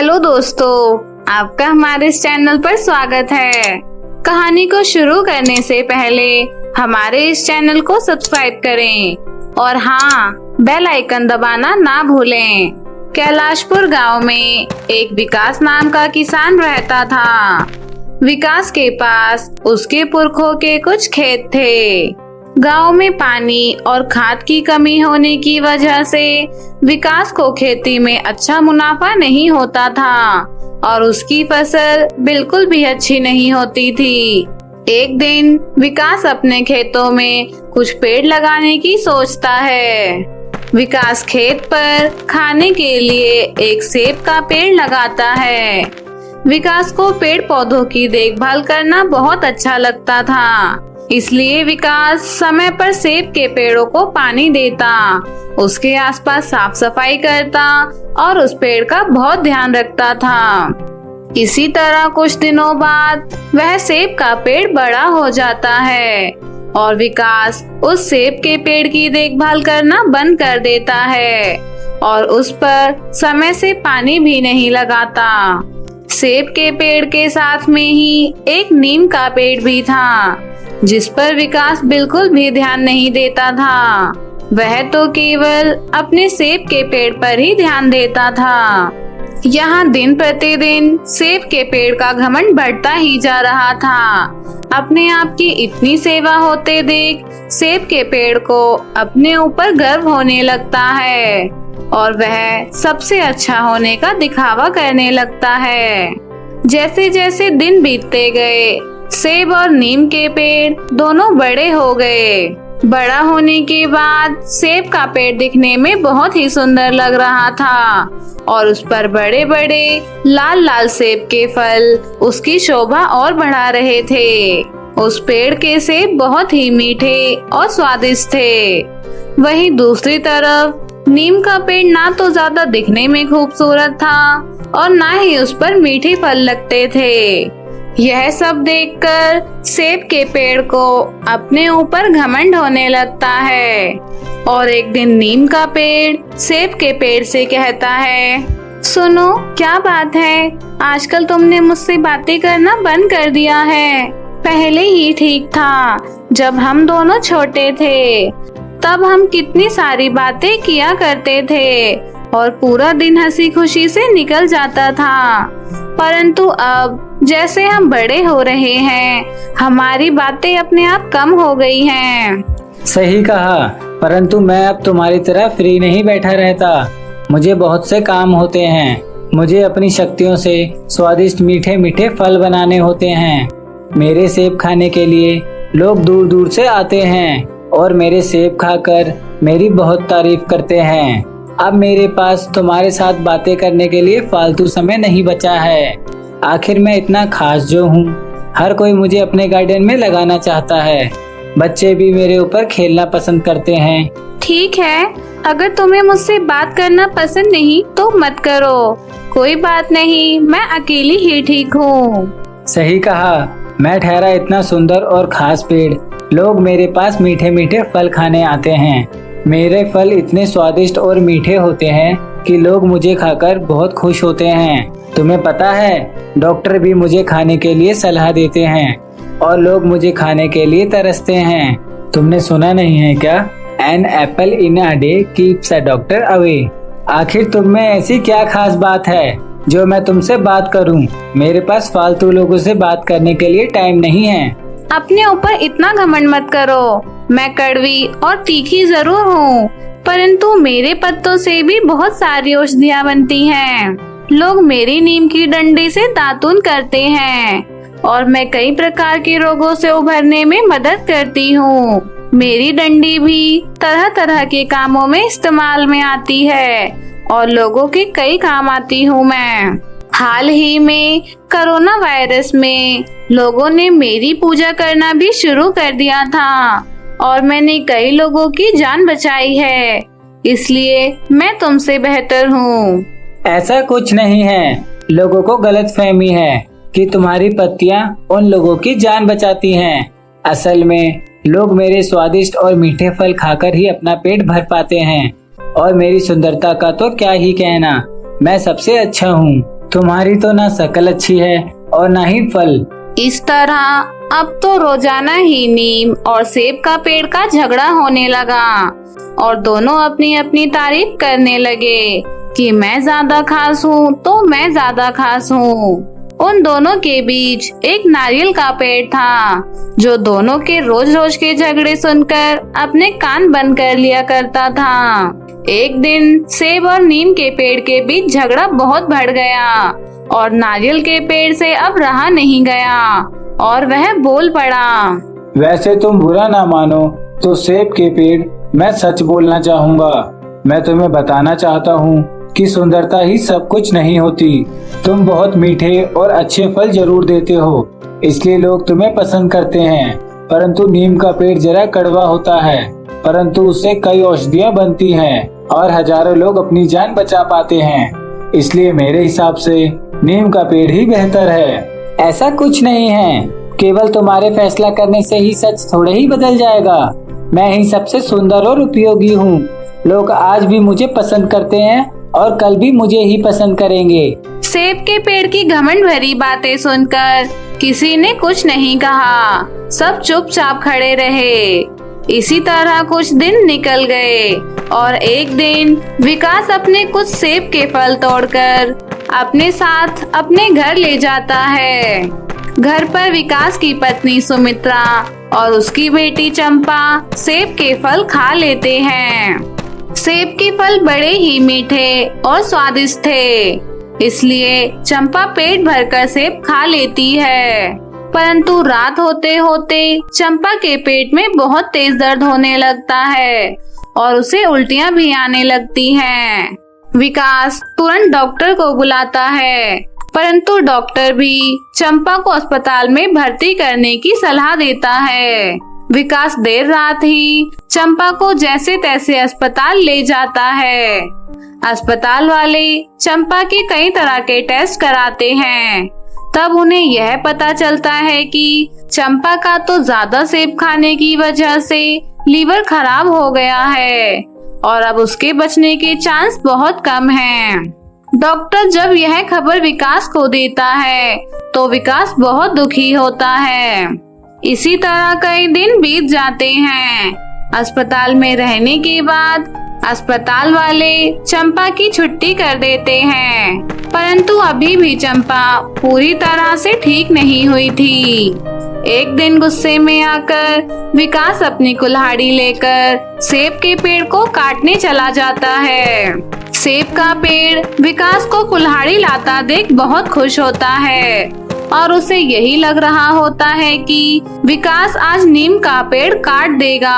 Hello दोस्तों, आपका हमारे इस चैनल पर स्वागत है। कहानी को शुरू करने से पहले हमारे इस चैनल को सब्सक्राइब करें और हाँ, बेल आइकन दबाना ना भूलें। कैलाशपुर गांव में एक विकास नाम का किसान रहता था। विकास के पास उसके पुरखों के कुछ खेत थे। गांव में पानी और खाद की कमी होने की वजह से विकास को खेती में अच्छा मुनाफा नहीं होता था और उसकी फसल बिल्कुल भी अच्छी नहीं होती थी। एक दिन विकास अपने खेतों में कुछ पेड़ लगाने की सोचता है। विकास खेत पर खाने के लिए एक सेब का पेड़ लगाता है। विकास को पेड़ पौधों की देखभाल करना बहुत अच्छा लगता था, इसलिए विकास समय पर सेब के पेड़ों को पानी देता, उसके आसपास साफ सफाई करता और उस पेड़ का बहुत ध्यान रखता था। इसी तरह कुछ दिनों बाद वह सेब का पेड़ बड़ा हो जाता है और विकास उस सेब के पेड़ की देखभाल करना बंद कर देता है और उस पर समय से पानी भी नहीं लगाता। सेब के पेड़ के साथ में ही एक नीम का पेड़ भी था, जिस पर विकास बिल्कुल भी ध्यान नहीं देता था। वह तो केवल अपने सेब के पेड़ पर ही ध्यान देता था। यहाँ दिन प्रतिदिन सेब के पेड़ का घमंड बढ़ता ही जा रहा था। अपने आप की इतनी सेवा होते देख सेब के पेड़ को अपने ऊपर गर्व होने लगता है और वह सबसे अच्छा होने का दिखावा करने लगता है। जैसे जैसे दिन बीतते गए, सेब और नीम के पेड़ दोनों बड़े हो गए। बड़ा होने के बाद सेब का पेड़ दिखने में बहुत ही सुंदर लग रहा था और उस पर बड़े बड़े लाल लाल सेब के फल उसकी शोभा और बढ़ा रहे थे। उस पेड़ के सेब बहुत ही मीठे और स्वादिष्ट थे। वहीं दूसरी तरफ नीम का पेड़ ना तो ज्यादा दिखने में खूबसूरत था और ना ही उस पर मीठे फल लगते थे। यह सब देखकर सेब के पेड़ को अपने ऊपर घमंड होने लगता है और एक दिन नीम का पेड़ सेब के पेड़ से कहता है, सुनो, क्या बात है, आजकल तुमने मुझसे बातें करना बंद कर दिया है। पहले ही ठीक था, जब हम दोनों छोटे थे तब हम कितनी सारी बातें किया करते थे और पूरा दिन हंसी खुशी से निकल जाता था। परंतु अब जैसे हम बड़े हो रहे हैं, हमारी बातें अपने आप कम हो गई हैं। सही कहा, परंतु मैं अब तुम्हारी तरह फ्री नहीं बैठा रहता। मुझे बहुत से काम होते हैं। मुझे अपनी शक्तियों से स्वादिष्ट मीठे मीठे फल बनाने होते हैं। मेरे सेब खाने के लिए लोग दूर दूर से आते हैं और मेरे सेब खाकर मेरी बहुत तारीफ करते हैं। अब मेरे पास तुम्हारे साथ बातें करने के लिए फालतू समय नहीं बचा है। आखिर मैं इतना खास जो हूँ, हर कोई मुझे अपने गार्डन में लगाना चाहता है। बच्चे भी मेरे ऊपर खेलना पसंद करते हैं। ठीक है, अगर तुम्हें मुझसे बात करना पसंद नहीं तो मत करो, कोई बात नहीं, मैं अकेली ही ठीक हूँ। सही कहा, मैं ठहरा इतना सुंदर और खास पेड़, लोग मेरे पास मीठे मीठे फल खाने आते हैं। मेरे फल इतने स्वादिष्ट और मीठे होते हैं कि लोग मुझे खाकर बहुत खुश होते हैं। तुम्हें पता है, डॉक्टर भी मुझे खाने के लिए सलाह देते हैं और लोग मुझे खाने के लिए तरसते हैं। तुमने सुना नहीं है क्या? An apple in a day keeps a doctor away. आखिर तुम में ऐसी क्या खास बात है जो मैं तुमसे बात करूं? मेरे पास फालतू लोगों से बात करने के लिए टाइम नहीं है। अपने ऊपर इतना घमंड मत करो। मैं कड़वी और तीखी जरूर हूँ, परंतु मेरे पत्तों से भी बहुत सारी औषधियाँ बनती हैं। लोग मेरी नीम की डंडी से दातुन करते हैं और मैं कई प्रकार के रोगों से उभरने में मदद करती हूँ। मेरी डंडी भी तरह तरह के कामों में इस्तेमाल में आती है और लोगों के कई काम आती हूँ मैं। हाल ही में कोरोना वायरस में लोगों ने मेरी पूजा करना भी शुरू कर दिया था और मैंने कई लोगों की जान बचाई है, इसलिए मैं तुमसे बेहतर हूँ। ऐसा कुछ नहीं है, लोगों को गलतफहमी है कि तुम्हारी पत्तियां उन लोगों की जान बचाती हैं। असल में लोग मेरे स्वादिष्ट और मीठे फल खाकर ही अपना पेट भर पाते हैं और मेरी सुंदरता का तो क्या ही कहना, मैं सबसे अच्छा हूँ। तुम्हारी तो ना शक्ल अच्छी है और ना ही फल। इस तरह अब तो रोजाना ही नीम और सेब का पेड़ का झगड़ा होने लगा और दोनों अपनी अपनी तारीफ करने लगे कि मैं ज्यादा खास हूँ तो मैं ज्यादा खास हूँ। उन दोनों के बीच एक नारियल का पेड़ था जो दोनों के रोज रोज के झगड़े सुनकर अपने कान बंद कर लिया करता था। एक दिन सेब और नीम के पेड़ के बीच झगड़ा बहुत बढ़ गया और नारियल के पेड़ से अब रहा नहीं गया और वह बोल पड़ा, वैसे तुम बुरा ना मानो तो सेब के पेड़, मैं सच बोलना चाहूँगा। मैं तुम्हें बताना चाहता हूँ कि सुंदरता ही सब कुछ नहीं होती। तुम बहुत मीठे और अच्छे फल जरूर देते हो, इसलिए लोग तुम्हें पसंद करते हैं। परंतु नीम का पेड़ जरा कड़वा होता है, परंतु उससे कई औषधियाँ बनती हैं और हजारों लोग अपनी जान बचा पाते हैं। इसलिए मेरे हिसाब से नीम का पेड़ ही बेहतर है। ऐसा कुछ नहीं है, केवल तुम्हारे फैसला करने से ही सच थोड़े ही बदल जाएगा। मैं ही सबसे सुंदर और उपयोगी हूँ। लोग आज भी मुझे पसंद करते हैं और कल भी मुझे ही पसंद करेंगे। सेब के पेड़ की घमंड भरी बातें सुनकर किसी ने कुछ नहीं कहा, सब चुपचाप खड़े रहे। इसी तरह कुछ दिन निकल गए और एक दिन विकास अपने कुछ सेब के फल तोड़कर अपने साथ अपने घर ले जाता है। घर पर विकास की पत्नी सुमित्रा और उसकी बेटी चंपा सेब के फल खा लेते हैं। सेब के फल बड़े ही मीठे और स्वादिष्ट थे, इसलिए चंपा पेट भरकर सेब खा लेती है। परंतु रात होते होते चंपा के पेट में बहुत तेज दर्द होने लगता है और उसे उल्टियां भी आने लगती हैं। विकास तुरंत डॉक्टर को बुलाता है, परंतु डॉक्टर भी चंपा को अस्पताल में भर्ती करने की सलाह देता है। विकास देर रात ही चंपा को जैसे तैसे अस्पताल ले जाता है। अस्पताल वाले चंपा के कई तरह के टेस्ट कराते हैं। तब उन्हें यह पता चलता है कि चंपा का तो ज्यादा सेब खाने की वजह से लीवर खराब हो गया है और अब उसके बचने के चांस बहुत कम हैं। डॉक्टर जब यह खबर विकास को देता है तो विकास बहुत दुखी होता है। इसी तरह कई दिन बीत जाते हैं। अस्पताल में रहने के बाद अस्पताल वाले चंपा की छुट्टी कर देते हैं, परंतु अभी भी चंपा पूरी तरह से ठीक नहीं हुई थी। एक दिन गुस्से में आकर विकास अपनी कुल्हाड़ी लेकर सेब के पेड़ को काटने चला जाता है। सेब का पेड़ विकास को कुल्हाड़ी लाता देख बहुत खुश होता है और उसे यही लग रहा होता है कि विकास आज नीम का पेड़ काट देगा।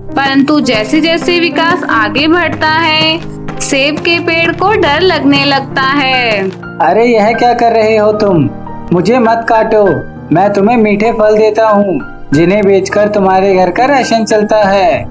परंतु जैसे जैसे विकास आगे बढ़ता है सेब के पेड़ को डर लगने लगता है। अरे यह क्या कर रहे हो तुम? मुझे मत काटो, मैं तुम्हें मीठे फल देता हूँ जिन्हें बेचकर तुम्हारे घर का राशन चलता है।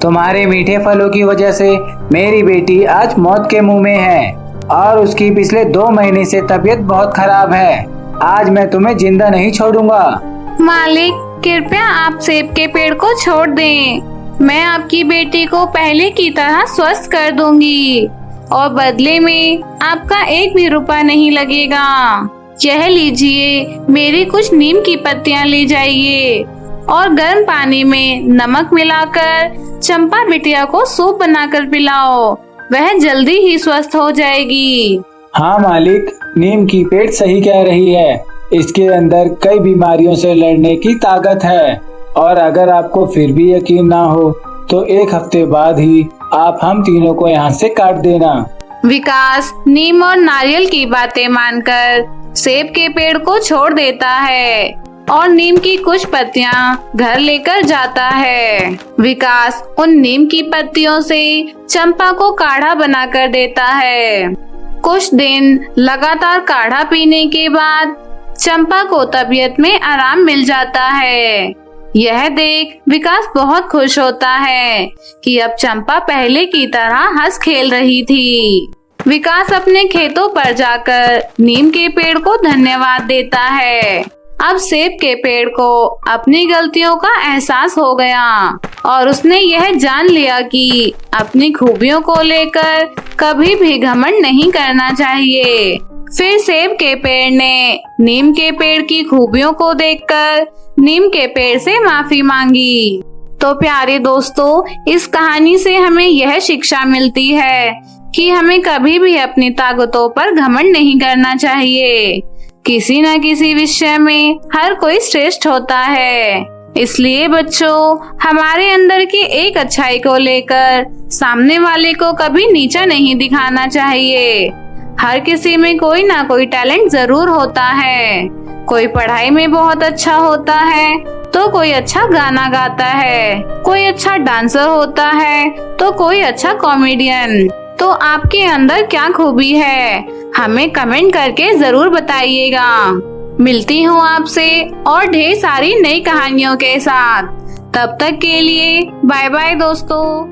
तुम्हारे मीठे फलों की वजह से मेरी बेटी आज मौत के मुंह में है और उसकी पिछले 2 महीने से तबीयत बहुत खराब है। आज मैं तुम्हें जिंदा नहीं छोड़ूंगा। मालिक, कृपया आप सेब के पेड़ को छोड़ दें। मैं आपकी बेटी को पहले की तरह स्वस्थ कर दूंगी और बदले में आपका 1 भी रुपया नहीं लगेगा। यह लीजिए, मेरी कुछ नीम की पत्तियां ले जाइए और गर्म पानी में नमक मिलाकर चंपा बिटिया को सूप बनाकर पिलाओ, वह जल्दी ही स्वस्थ हो जाएगी। हाँ मालिक, नीम की पेड़ सही कह रही है। इसके अंदर कई बीमारियों से लड़ने की ताकत है और अगर आपको फिर भी यकीन ना हो तो 1 हफ्ते बाद ही आप हम तीनों को यहाँ से काट देना। विकास नीम और नारियल की बातें मानकर सेब के पेड़ को छोड़ देता है और नीम की कुछ पत्तियां घर लेकर जाता है। विकास उन नीम की पत्तियों से चंपा को काढ़ा बनाकर देता है। कुछ दिन लगातार काढ़ा पीने के बाद चंपा को तबीयत में आराम मिल जाता है। यह देख विकास बहुत खुश होता है कि अब चंपा पहले की तरह हंस खेल रही थी। विकास अपने खेतों पर जाकर नीम के पेड़ को धन्यवाद देता है। अब सेब के पेड़ को अपनी गलतियों का एहसास हो गया और उसने यह जान लिया कि अपनी खूबियों को लेकर कभी भी घमंड नहीं करना चाहिए। फिर सेब के पेड़ ने नीम के पेड़ की खूबियों को देखकर नीम के पेड़ से माफी मांगी। तो प्यारे दोस्तों, इस कहानी से हमें यह शिक्षा मिलती है कि हमें कभी भी अपनी ताकतों पर घमंड नहीं करना चाहिए। किसी न किसी विषय में हर कोई श्रेष्ठ होता है। इसलिए बच्चों, हमारे अंदर की एक अच्छाई को लेकर सामने वाले को कभी नीचा नहीं दिखाना चाहिए। हर किसी में कोई ना कोई टैलेंट जरूर होता है। कोई पढ़ाई में बहुत अच्छा होता है तो कोई अच्छा गाना गाता है, कोई अच्छा डांसर होता है तो कोई अच्छा कॉमेडियन। तो आपके अंदर क्या खूबी है, हमें कमेंट करके जरूर बताइएगा। मिलती हूँ आपसे और ढेर सारी नई कहानियों के साथ। तब तक के लिए बाय बाय दोस्तों।